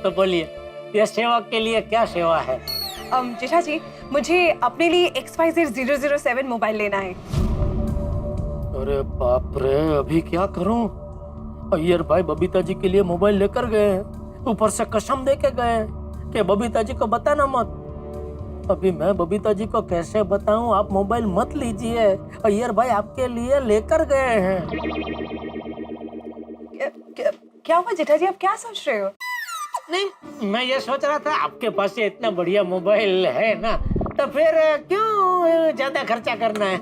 तो बोलिए ये सेवा के लिए क्या सेवा है? जेठा जी, मुझे अपने लिए XYZ 007 मोबाइल लेना है। अरे बाप रे, अभी क्या करूं? अय्यर भाई बबीता जी के लिए मोबाइल लेकर गए हैं, ऊपर से कसम दे के गए हैं कि बबीता जी को बताना मत। अभी मैं बबीता जी को कैसे बताऊं? आप मोबाइल मत लीजिए, अय्यर भाई आपके लिए लेकर गए हैं। क्या हुआ जेठा जी, आप क्या सोच रहे हो? नहीं, मैं ये सोच रहा था आपके पास ये इतना बढ़िया मोबाइल है ना, तो फिर क्यों ज्यादा खर्चा करना है?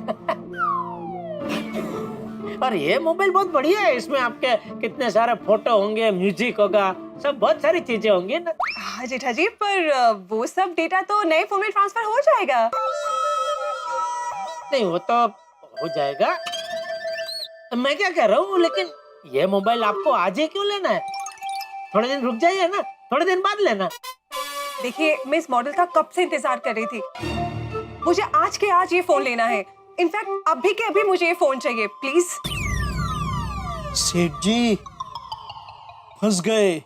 और ये मोबाइल बहुत बढ़िया है, इसमें आपके कितने सारे फोटो होंगे, म्यूजिक होगा, सब बहुत सारी चीजें होंगी ना। हाँ जेठा जी, पर वो सब डेटा तो नए फोन में ट्रांसफर हो जाएगा। नहीं, वो तो हो जाएगा, मैं क्या कह रहा हूँ, लेकिन ये मोबाइल आपको आज ही क्यों लेना है? थोड़े दिन रुक जाइए ना, थोड़े दिन बाद लेना। देखिए, मैं इस मॉडल का कब से इंतजार कर रही थी। मुझे आज के आज ये फोन लेना है। इनफैक्ट अभी के अभी मुझे ये फोन चाहिए, प्लीज। सेठ जी फंस गए।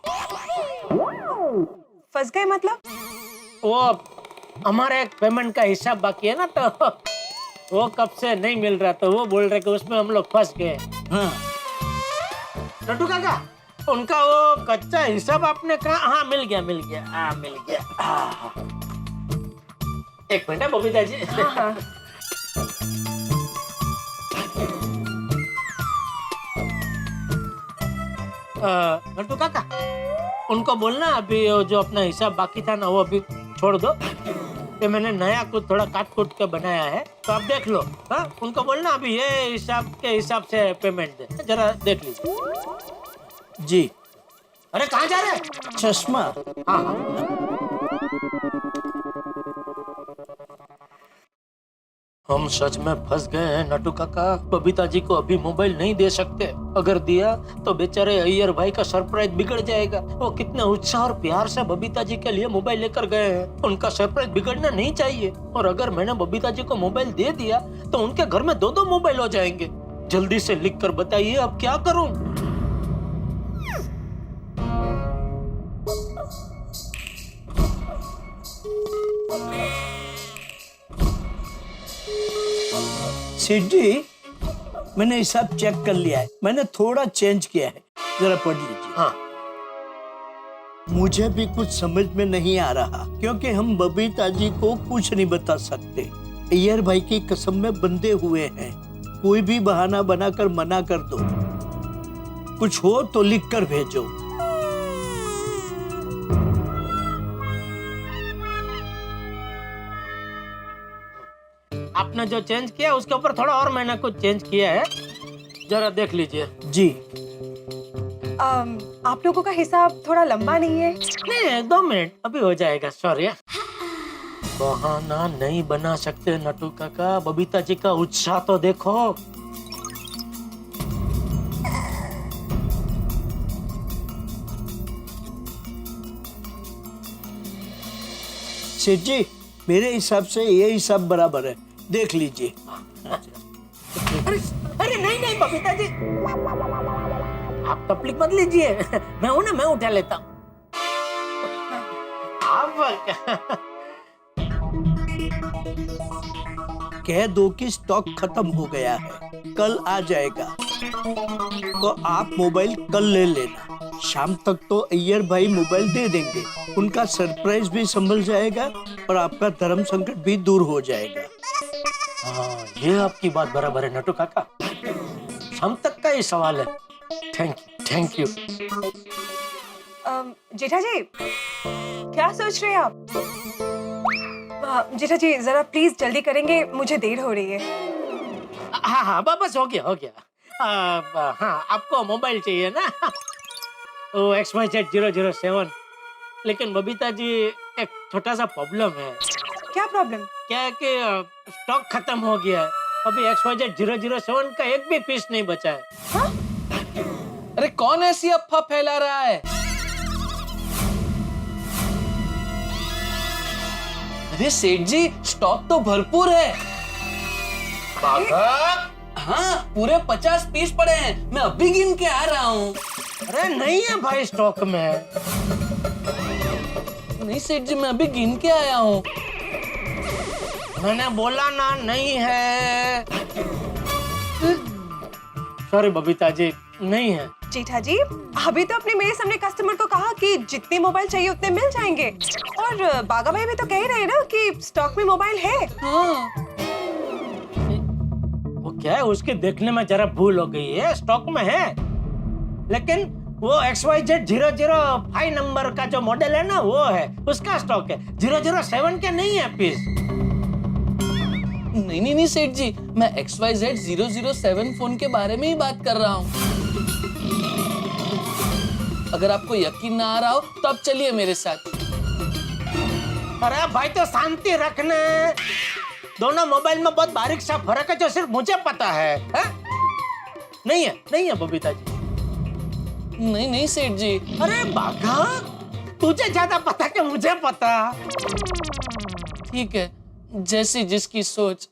फंस गए मतलब? वो हमारे एक पेमेंट का हिसाब बाकी है ना, तो वो कब से नहीं मिल रहा, तो वो बोल रहे कि उसमें हम लोग फंस गए। हाँ। लड्डू काका, उनका वो कच्चा हिसाब आपने कहा? हाँ मिल गया, मिल गया, हाँ मिल गया। एक मिनट बबीता जी। हाँ। लड्डू काका, उनको बोलना अभी जो अपना हिसाब बाकी था ना, वो अभी छोड़ दो, कि मैंने नया कुछ थोड़ा काट कूट के बनाया है, तो आप देख लो। हाँ, उनको बोलना अभी ये हिसाब के हिसाब से पेमेंट दे, जरा देख लीजिए। जी। अरे कहाँ जा रहे हैं? चश्मा। हाँ हाँ। हम सच में फंस गए हैं नटू काका। बबीता जी को अभी मोबाइल नहीं दे सकते, अगर दिया तो बेचारे अय्यर भाई का सरप्राइज बिगड़ जाएगा। वो कितने उत्साह और प्यार से बबीता जी के लिए मोबाइल लेकर गए हैं, उनका सरप्राइज बिगड़ना नहीं चाहिए। और अगर मैंने बबीता जी को मोबाइल दे दिया तो उनके घर में 2-2 मोबाइल हो जाएंगे। जल्दी से लिख कर बताइए अब क्या करूं? सेठ जी, मैंने हिसाब चेक कर लिया है, मैंने थोड़ा चेंज किया है, जरा पढ़ लीजिए। हाँ। मुझे भी कुछ समझ में नहीं आ रहा, क्योंकि हम बबीता जी को कुछ नहीं बता सकते। अय्यर भाई की कसम में बंधे हुए हैं। कोई भी बहाना बनाकर मना कर दो। कुछ हो तो लिख कर भेजो। आपने जो चेंज किया उसके ऊपर थोड़ा और मैंने कुछ चेंज किया है, जरा देख लीजिए। जी। आप लोगों का हिसाब थोड़ा लंबा नहीं है? नहीं, 2 मिनट अभी हो जाएगा। सॉरी। बहाना नहीं बना सकते नटू काका, बबीता जी का उत्साह तो देखो। सेठ जी, मेरे हिसाब से ये हिसाब बराबर है, देख लीजिए। अरे अरे नहीं नहीं बबीता जी, आप तकलीफ मत लीजिए, मैं हूं ना, मैं उठा लेता हूँ। आप कह दो कि स्टॉक खत्म हो गया है, कल आ जाएगा, तो आप मोबाइल कल ले लेना। शाम तक तो अय्यर भाई मोबाइल दे देंगे, उनका सरप्राइज भी संभल जाएगा और आपका धर्म संकट भी दूर हो जाएगा। हाँ, ये आपकी बात बराबर है नटू काका, शाम तक का ही सवाल है। Thank you. जेठा जी, क्या सोच रहे हैं आप? जेठा जी, जरा प्लीज जल्दी करेंगे, मुझे देर हो रही है। हाँ हाँ, बस हो गया। हाँ, आपको मोबाइल चाहिए ना? वो XYZ 007। लेकिन बबीता जी, एक छोटा सा प्रॉब्लम है। क्या प्रॉब्लम? क्या है कि स्टॉक खत्म हो गया है, अभी XYZ 007 का एक भी पीस नहीं बचा है। हाँ? अरे कौन ऐसी अफवाह फैला रहा है? अरे सेठ जी, स्टॉक तो भरपूर है। हाँ, पूरे 50 पीस पड़े हैं, मैं अभी गिन के आ रहा हूँ। अरे नहीं है भाई स्टॉक में। नहीं सेठ जी, मैं अभी गिन के आया हूँ। मैंने बोला ना नहीं है। सॉरी बबीता जी, नहीं है। जेठा जी, अभी तो अपने मेरे सामने कस्टमर को कहा कि जितने मोबाइल चाहिए उतने मिल जाएंगे, और बागा भाई भी तो कह ही रहे हैं ना कि स्टॉक में मोबाइल है। हाँ। वो क्या है, उसके देखने में जरा भूल हो गई है, स्टॉक में है, लेकिन वो XYZ 005 नंबर का जो मॉडल है ना, वो है, उसका स्टॉक है। 007 के नहीं है पीस। नहीं सेठ जी, मैं XYZ 007 फोन के बारे में ही बात कर रहा हूँ। अगर आपको यकीन ना आ रहा हो तो आप चलिए मेरे साथ। अरे भाई, तो शांति रखना। दोनों मोबाइल में बहुत बारीक सा फर्क है जो सिर्फ मुझे पता है, है? नहीं है बबीता जी। नहीं सेठ जी। अरे बाघा, तुझे ज्यादा पता कि मुझे पता। ठीक है, जैसी जिसकी सोच।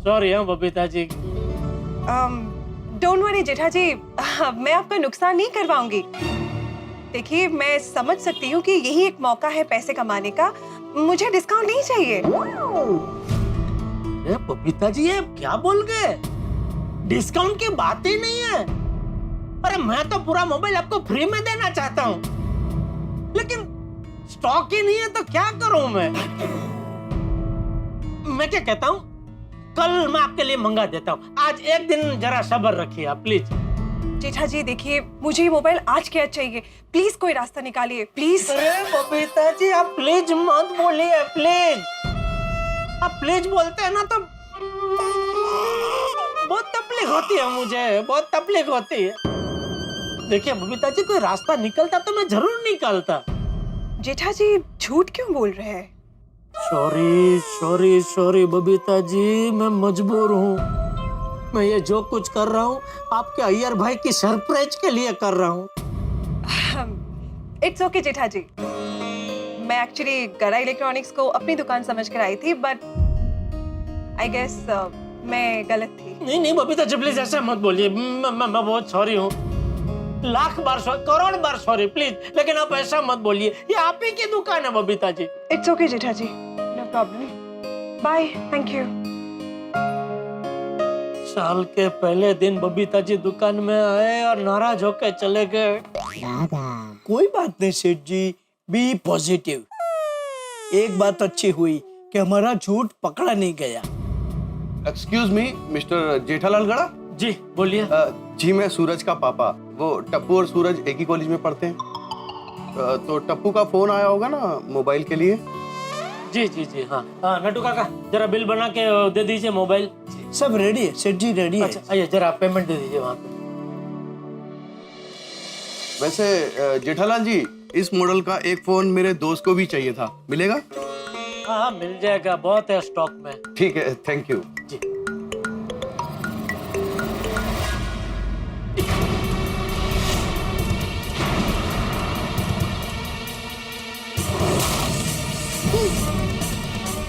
सॉरी है बबीता जी। डोंट वरी जेठा जी, मैं आपका नुकसान नहीं करवाऊंगी। देखिए, मैं समझ सकती हूँ कि यही एक मौका है पैसे कमाने का, मुझे डिस्काउंट नहीं चाहिए। ए बबीता जी, ये क्या बोल गए? डिस्काउंट की बात ही नहीं है। अरे मैं तो पूरा मोबाइल आपको फ्री में देना चाहता हूँ, लेकिन स्टॉक ही नहीं है तो क्या करूं मैं क्या कहता हूँ, कल मैं आपके लिए मंगा देता हूँ। आज एक दिन जरा सब्र रखिए आप, प्लीज। जेठा जी देखिए, मुझे ये मोबाइल आज के आज चाहिए, प्लीज कोई रास्ता निकालिए, प्लीज। अरे बबीता जी, आप प्लीज मत बोलिए, प्लीज। आप प्लीज बोलते हैं ना तो बहुत तकलीफ होती है, मुझे बहुत तकलीफ होती है। देखिए बबीता जी, कोई रास्ता निकलता तो मैं जरूर निकालता। जेठा जी झूठ क्यों बोल रहे हैं? सॉरी बबीता जी, मैं मजबूर हूँ। मैं ये जो कुछ कर रहा हूँ आपके अय्यर भाई की सरप्राइज के लिए कर रहा हूँ। इट्स ओके जेठा जी, मैं एक्चुअली गरा इलेक्ट्रॉनिक्स को अपनी दुकान समझ कर आई थी, बट आई गेस मैं गलत थी। नहीं बबीता जी, प्लीज ऐसा मत बोलिए। मैं बहुत सॉरी हूँ, लाख बार सॉरी, करोड़ बार सॉरी, प्लीज। लेकिन आप ऐसा मत बोलिए, ये आप ही की दुकान है Babita ji. It's okay Jetha ji, no problem, bye, thank you. साल के पहले दिन बबीता जी दुकान में आए और नाराज होकर चले गए। कोई बात नहीं सेठ जी, बी पॉजिटिव। एक बात अच्छी हुई कि हमारा झूठ पकड़ा नहीं गया। एक्सक्यूज मी, मिस्टर जेठालाल गड़ा। जी बोलिए। जी, मैं सूरज का पापा। वो टप्पू और सूरज एक ही कॉलेज में पढ़ते हैं। तो टप्पू का फोन आया होगा ना मोबाइल के लिए। जी हाँ। नटू काका, जरा बिल बना के दे दीजिए मोबाइल। सब रेडी है सेठ जी, रेडी है। अच्छा, आइए जरा पेमेंट दे दीजिए वहाँ पे। वैसे जेठालाल जी, इस मॉडल का एक फोन मेरे दोस्त को भी चाहिए था, मिलेगा? हाँ मिल जाएगा, बहुत है स्टॉक में। ठीक है, थैंक यू। जी।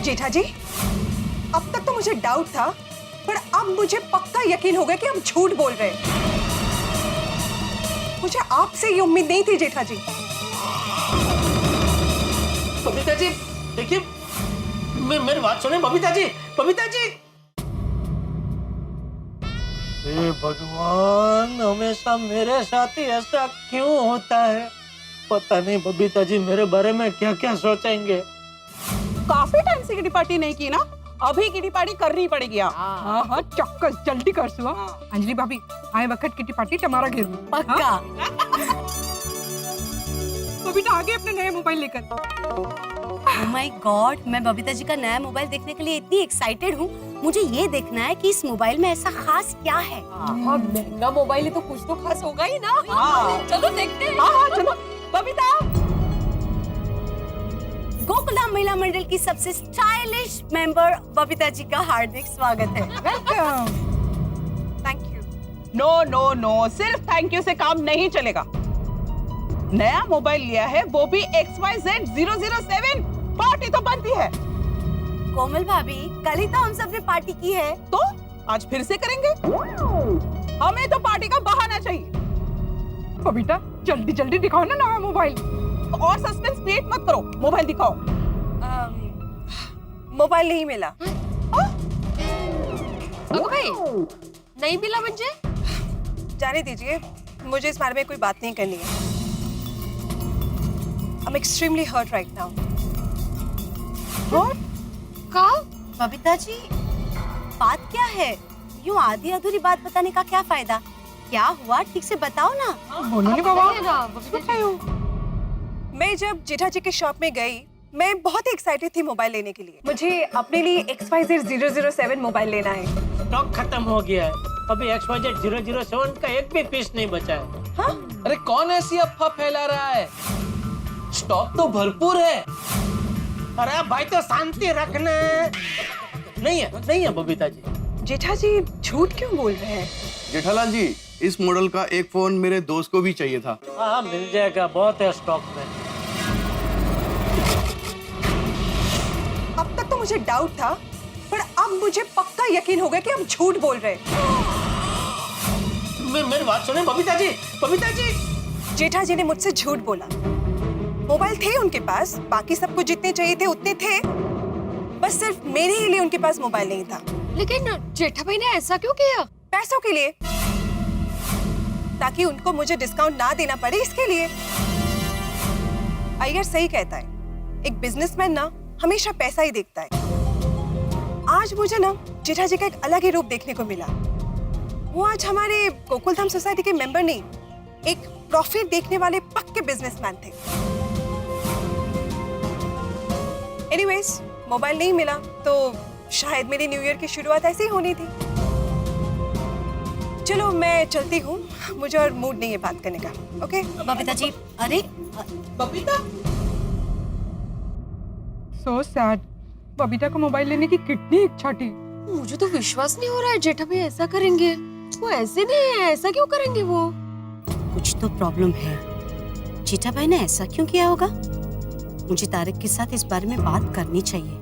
जेठा जी, अब तक तो मुझे डाउट था, पर अब मुझे पक्का यकीन हो गया कि आप झूठ बोल रहे हैं। मुझे आपसे ये उम्मीद नहीं थी जेठा जी। बबीता जी देखिए, मेरी बात सुने बबीता जी। हे भगवान, हमेशा मेरे साथ ही ऐसा क्यों होता है? पता नहीं बबीता जी मेरे बारे में क्या क्या सोचेंगे। काफी टाइम से किटी पार्टी नहीं की ना, अभी किटी पार्टी करनी पड़ेगी। हाँ चक्कस जल्दी कर सुआ। अंजलि भाभी, आए वक्त किटी पार्टी टमारा घेर पक्का। बबीता आगे अपने नए मोबाइल लेकर। ओह माय गॉड, मैं बबीता जी का नया मोबाइल देखने के लिए इतनी एक्साइटेड हूँ। मुझे ये देखना है कि इस मोबाइल में ऐसा खास क्या है। महंगा मोबाइल है तो कुछ तो खास होगा ही ना। चलो देखते हैं। हाँ चलो। बबीता, गोकुलधाम महिला मंडल की सबसे स्टाइलिश मेंबर बबीता जी का हार्दिक स्वागत है। वेलकम। Thank you. नो, सिर्फ थैंक यू से काम नहीं चलेगा। नया मोबाइल लिया है, वो भी XYZ 007, पार्टी तो बनती है। कोमल भाभी, कल ही तो हम सब ने पार्टी की है। तो आज फिर से करेंगे। हमें तो पार्टी का बहाना चाहिए। बबीता जल्दी दिखाओ ना नया मोबाइल। अब और सस्पेंस क्रिएट मत करो, मोबाइल दिखाओ। मोबाइल नहीं मिला। अगं बाई, नहीं मिला म्हणजे? जाने दीजिए, मुझे इस बारे में कोई बात नहीं करनी है। I'm extremely hurt right now. का? बबीता जी, बात क्या है? यूं आधी अधूरी बात बताने का क्या फायदा? क्या हुआ ठीक से बताओ ना। बताइए ना, बबीता जी। मैं जब जेठा जी के शॉप में गई, मैं बहुत ही एक्साइटेड थी मोबाइल लेने के लिए। मुझे अपने लिए XYZ 007 मोबाइल लेना है। स्टॉक खत्म हो गया है, अभी XYZ 007 का एक भी पीस नहीं बचा है। हाँ? अरे कौन ऐसी अफवाह फैला रहा है? स्टॉक तो भरपूर है। अरे भाई तो शांति रखना। नहीं है बबीता जी। जेठा जी झूठ क्यों बोल रहे हैं? जेठालाल जी, इस मॉडल का एक फोन मेरे दोस्त को भी चाहिए था। हाँ मिल जाएगा, बहुत है स्टॉक में। अब तक तो मुझे डाउट था, पर अब मुझे पक्का यकीन हो गया कि आप झूठ बोल रहे हैं। मेरी बात सुने बबीता जी, बबीता जी। जेठा जी ने मुझसे झूठ बोला। मोबाइल थे उनके पास, बाकी सबको जितने चाहिए थे उतने थे, बस सिर्फ मेरे ही लिए उनके पास मोबाइल नहीं था। लेकिन जेठा भाई ने ऐसा क्यों किया? पैसों के लिए, ताकि उनको मुझे डिस्काउंट ना देना पड़े, इसके लिए। अय्यर सही कहता है, एक बिजनेसमैन ना हमेशा पैसा ही देखता है। आज मुझे ना जेठा जी का एक अलग ही रूप देखने को मिला। वो आज हमारे गोकुलधाम सोसाइटी के मेंबर नहीं, एक प्रॉफिट देखने वाले पक्के बिजनेसमैन थे। एनीवेज, मोबाइल नहीं मिला तो शायद मेरी न्यू ईयर की शुरुआत ऐसे ही होनी थी। चलो मैं चलती हूँ, मुझे और मूड नहीं है बात करने का। ओके बबीता जी, अरे बबीता, सो सैड। बबीता को मोबाइल लेने की कितनी इच्छा थी। मुझे तो विश्वास नहीं हो रहा है जेठा भाई ऐसा करेंगे। वो ऐसे नहीं है, ऐसा क्यों करेंगे वो? कुछ तो प्रॉब्लम है। जेठा भाई ने ऐसा क्यों किया होगा? मुझे तारक के साथ इस बारे में बात करनी चाहिए।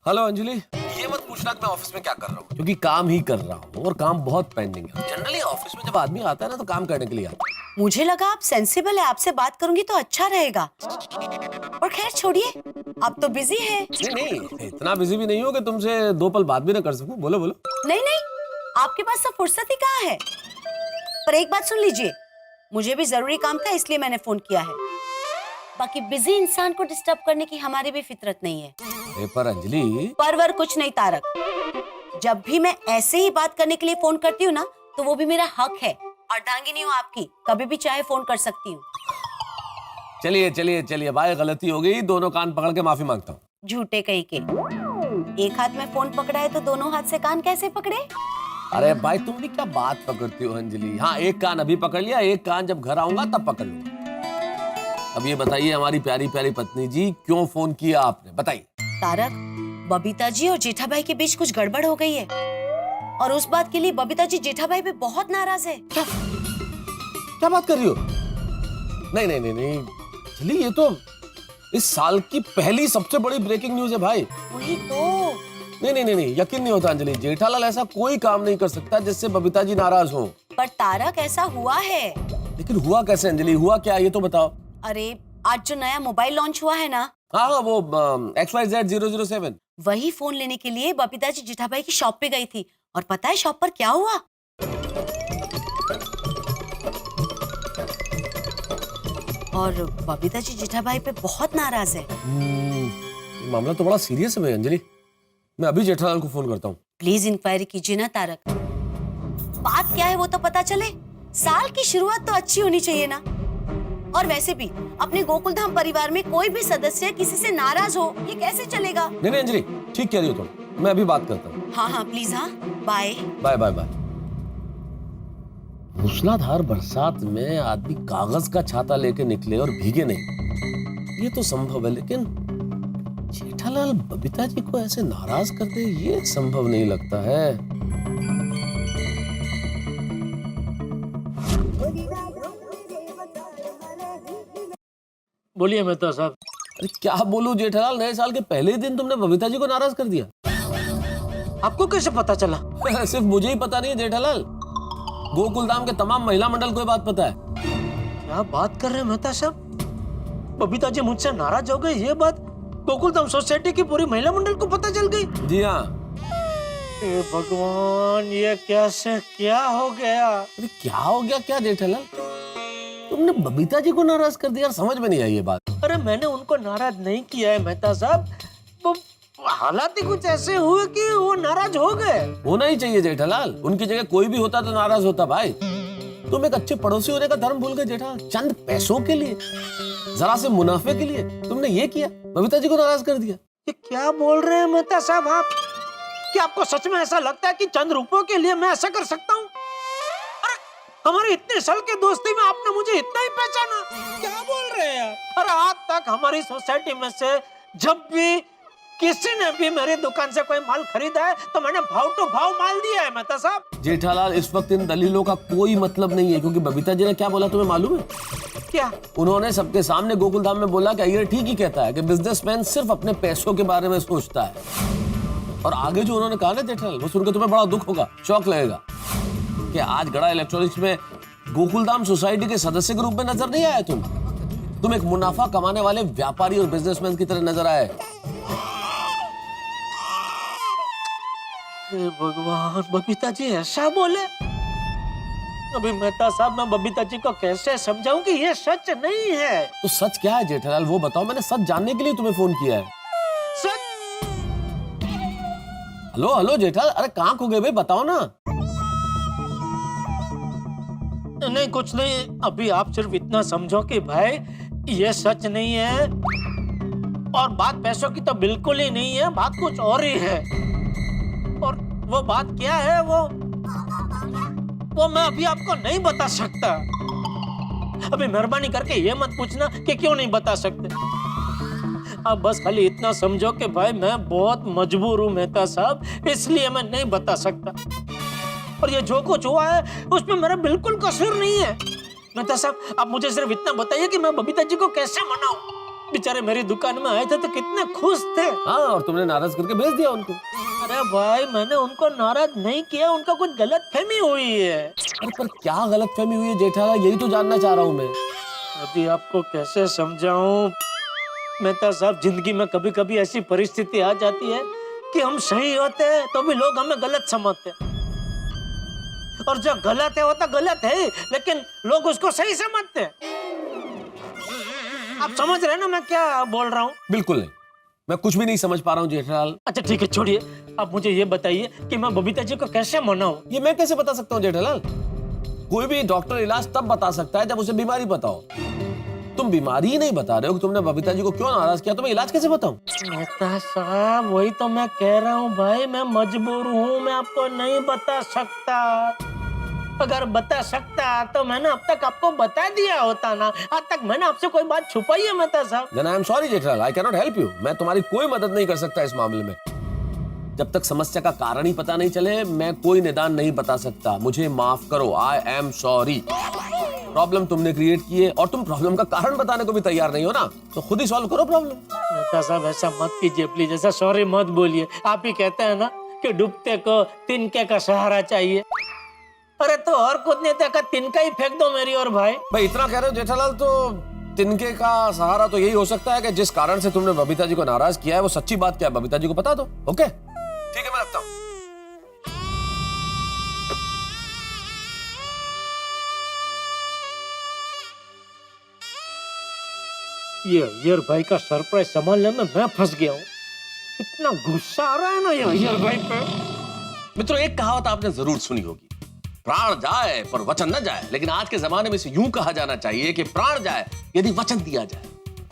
हेलो अंजलि, ये मत पूछना कि मैं ऑफिस में क्या कर रहा हूँ, क्योंकि काम ही कर रहा हूँ और काम बहुत पेंडिंग है। जनरली ऑफिस में जब आदमी आता है ना तो काम करने के लिए आता है। मुझे लगा आप सेंसिबल है, आपसे बात करूंगी तो अच्छा रहेगा। और खैर छोड़िए, आप तो बिजी है। नहीं, इतना बिजी भी नहीं हो कि तुमसे 2 पल बात भी ना कर सकूं। बोलो बोलो। नहीं, आपके पास सब फुर्सत ही कहाँ है। पर एक बात सुन लीजिए, मुझे भी जरूरी काम था इसलिए मैंने फोन किया है। बाकी बिजी इंसान को डिस्टर्ब करने की हमारी भी फितरत नहीं है। पर अंजलि, परवर कुछ नहीं तारक, जब भी मैं ऐसे ही बात करने के लिए फोन करती हूँ ना तो वो भी मेरा हक है। अर्धांगिनी हूँ आपकी, कभी भी चाहे फोन कर सकती हूँ। चलिए भाई, गलती हो गई। दोनों कान पकड़ के माफी मांगता हूँ। झूठे कहीं के। एक हाथ में फोन पकड़ा है तो दोनों हाथ से कान कैसे पकड़े? अरे भाई, तुम भी क्या बात पकड़ती हो अंजलि। हाँ, एक कान अभी पकड़ लिया, एक कान जब घर आऊंगा तब पकड़ लूंगा। अब ये बताइए हमारी प्यारी प्यारी पत्नी जी, क्यों फोन किया आपने, बताइए। तारक, बबीता जी और जेठा भाई के बीच कुछ गड़बड़ हो गई है और उस बात के लिए बबीता जी जेठा भाई पे बहुत नाराज है। क्या बात कर रही हो? नहीं चलिए, ये तो इस साल की पहली सबसे बड़ी ब्रेकिंग न्यूज है भाई। वही तो। नहीं, यकीन नहीं होता अंजलि। जेठालाल ऐसा कोई काम नहीं कर सकता जिससे बबीता जी नाराज हो। पर तारक, ऐसा हुआ है। लेकिन हुआ कैसे अंजलि? हुआ क्या, ये तो बताओ। अरे आज जो नया मोबाइल लॉन्च हुआ है ना, हाँ, वो XYZ 007, वही फोन लेने के लिए बबीता जी जेठा भाई की शॉप पे गई थी। और पता है शॉप पर क्या हुआ? और बबीता जी जेठा भाई पे बहुत नाराज है। ये मामला तो बड़ा सीरियस है भाई अंजलि। मैं अभी जेठालाल को फोन करता हूँ। प्लीज इंक्वायरी कीजिए ना तारक। बात क्या है वो तो पता चले। साल की शुरुआत तो अच्छी होनी चाहिए ना। और वैसे भी अपने गोकुलधाम परिवार में कोई भी सदस्य किसी से नाराज हो, ये कैसे चलेगा? नहीं अंजलि, ठीक कह रही हो तुम। मैं अभी बात करता हूँ। हाँ प्लीज। हाँ, बाय। बाय। मूसलाधार बरसात में आदमी कागज का छाता लेके निकले और भीगे नहीं, ये तो संभव है। लेकिन जेठालाल बबीता जी को ऐसे नाराज कर दे, ये संभव नहीं लगता है। बोलिए मेहता साहब। अरे क्या बोलूं जेठालाल, नए साल के पहले ही दिन तुमने बबीता जी को नाराज कर दिया। आपको कैसे पता चला? सिर्फ मुझे ही पता नहीं है जेठालाल। गोकुलधाम के तमाम महिला मंडल को ये बात पता है। क्या बात कर रहे हैं मेहता साहब? बबीता जी मुझसे नाराज हो गए, ये बात गोकुलधाम सोसाइटी की पूरी महिला मंडल को पता चल गई? जी हाँ। हे भगवान, ये कैसे क्या हो गया? अरे क्या हो गया क्या जेठालाल? तुमने बबीता जी को नाराज कर दिया, समझ में नहीं आई ये बात। अरे मैंने उनको नाराज नहीं किया है मेहता साहब, वो हालात ही कुछ ऐसे हुए कि वो नाराज हो गए। होना ही चाहिए जेठालाल, उनकी जगह कोई भी होता तो नाराज होता भाई। तुम एक अच्छे पड़ोसी होने का धर्म भूल गए जेठालाल। चंद पैसों के लिए, जरा से मुनाफे के लिए तुमने ये किया, बबीता जी को नाराज कर दिया। ये क्या बोल रहे हैं मेहता साहब आप? क्या आपको सच में ऐसा लगता है कि चंद रुपयों के लिए मैं ऐसा कर सकता हूँ? अरे हमारे इतने साल के दोस्ती में आपने मुझे इतना ही पहचाना? क्या बोल रहे हैं यार? अरे आज तक हमारी सोसाइटी में से जब भी किसी ने भी मेरी दुकान से कोई माल खरीदा है तो मैंने भाव टू भाव माल दिया है मेहता साहब। जेठालाल इस वक्त इन दलीलों का कोई मतलब नहीं है, क्योंकि बबीता जी ने क्या बोला तुम्हें मालूम है? क्या? उन्होंने सबके सामने गोकुलधाम में बोला कि अय्यर ठीक ही कहता है कि बिजनेसमैन सिर्फ अपने पैसों के बारे में सोचता है। और आगे जो उन्होंने कहा ना जेठालाल, वो सुनकर तुम्हें बड़ा दुख होगा, शौक लगेगा कि आज गड़ा इलेक्ट्रॉनिक्स में गोकुलधाम सोसाइटी के सदस्य के रूप में नजर नहीं आए तुम एक मुनाफा कमाने वाले व्यापारी और बिजनेसमैन की तरह नजर आए। हे भगवान, बबीता जी ऐसा बोले? अभी मेहता साहब मैं बबीता जी को कैसे समझाऊं कि ये सच नहीं है? तो सच क्या है जेठालाल, वो बताओ। मैंने सच जानने के लिए तुम्हें फोन किया है। सच? हेलो हेलो जेठालाल, अरे कहाँ खो गए भाई, बताओ ना। नहीं कुछ नहीं, अभी आप सिर्फ इतना समझो कि भाई ये सच नहीं है, और बात पैसों की तो बिल्कुल ही नहीं है, बात कुछ और ही है। और वो बात क्या है वो मैं अभी आपको नहीं बता सकता। अभी मेहरबानी करके ये मत पूछना कि क्यों नहीं बता सकते। आप बस खाली इतना समझो कि भाई मैं बहुत मजबूर हूं मेहता साहब, इसलिए मैं नहीं बता सकता। और ये जो कुछ हुआ है उसमें मेरा बिल्कुल कसूर नहीं है। मेहता साहब आप मुझे सिर्फ इतना बताइए कि मैं बबीता जी को कैसे मनाऊं? बेचारे मेरी दुकान में आए थे तो कितने खुश थे। हाँ, और तुमने नाराज करके भेज दिया उनको। अरे भाई मैंने उनको नाराज नहीं किया, उनका कुछ गलतफहमी हुई है। अरे पर क्या गलतफहमी हुई है जेठालाल, यही तो जानना चाह रहा हूँ मैं। अभी आपको कैसे समझाऊं मेहता साहब, जिंदगी में कभी कभी ऐसी परिस्थिति आ जाती है कि हम सही होते हैं तो भी लोग हमें गलत समझते हैं, और जो गलत है वो तो गलत है, लेकिन लोग उसको सही समझते हैं। आप समझ रहे हैं ना मैं क्या बोल रहा हूँ? बिल्कुल नहीं, मैं कुछ भी नहीं समझ पा रहा हूँ जेठालाल। अच्छा ठीक है छोड़िए, आप मुझे ये बताइए कि मैं बबीता जी को कैसे मनाऊं? ये मैं कैसे बता सकता हूँ जेठालाल? कोई भी डॉक्टर इलाज तब बता सकता है जब उसे बीमारी पता हो। तुम बीमारी ही नहीं बता रहे हो कि तुमने बबीता जी को क्यों नाराज किया, तो मैं इलाज कैसे बताऊं? मेहता साहब वही तो मैं कह रहा हूँ भाई, मैं मजबूर हूँ, मैं आपको नहीं बता सकता। अगर बता सकता तो मैंने अब तक आपको बता दिया होता ना। आज तक मैंने आपसे कोई बात छुपाई है मेहता साहब? Then I am sorry Jethalal, I cannot help you। मैं तुम्हारी कोई मदद नहीं कर सकता इस मामले में। जब तक समस्या का कारण ही पता नहीं चले मैं कोई निदान नहीं बता सकता। मुझे माफ करो, I am sorry। प्रॉब्लम तुमने क्रिएट की है और तुम प्रॉब्लम का कारण बताने को भी तैयार नहीं हो ना, तो खुद ही सॉल्व करो प्रॉब्लम। मेहता साहब ऐसा मत कीजिए प्लीज, ऐसा सॉरी मत बोलिए। आप ही कहते हैं ना कि डूबते को तिनके का सहारा चाहिए। अरे तो और कूदने तक तिनका ही फेंक दो मेरी और भाई। भाई इतना कह रहे हो जेठालाल, तो तिनके का सहारा तो यही हो सकता है कि जिस कारण से तुमने बबीता जी को नाराज किया है वो सच्ची बात क्या है बबीता जी को बता दो। ओके ठीक है, मैं रखता हूँ। ये अय्यर भाई का सरप्राइज संभालने में मैं फंस गया हूँ। इतना गुस्सा आ रहा है ना ये अय्यर भाई पे। मित्रों, एक कहावत आपने जरूर सुनी होगी, प्राण जाए पर वचन न जाए। लेकिन आज के जमाने में इसे यूं कहा जाना चाहिए कि प्राण जाए यदि वचन दिया जाए।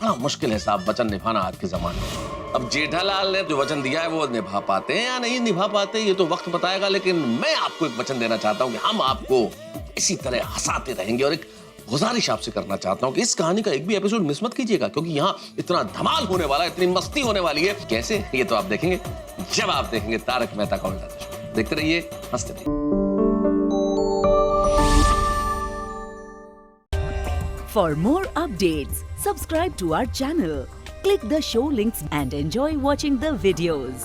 बड़ा मुश्किल है साहब वचन निभाना आज के जमाने में। अब जेठालाल ने जो वचन दिया है वो निभा पाते हैं या नहीं निभा पाते ये तो वक्त बताएगा, लेकिन मैं आपको एक वचन देना चाहता हूं कि हम आपको इसी तरह हंसाते रहेंगे। और एक गुजारिश आपसे करना चाहता हूं कि इस कहानी का एक भी एपिसोड मिस मत कीजिएगा, क्योंकि यहाँ इतना धमाल होने वाला है, इतनी मस्ती होने वाली है। कैसे, ये तो आप देखेंगे जब आप देखेंगे तारक मेहता का उल्टा चश्मा। देखते रहिए, हंसते रहिए। For more updates, subscribe to our channel, click the show links and enjoy watching the videos.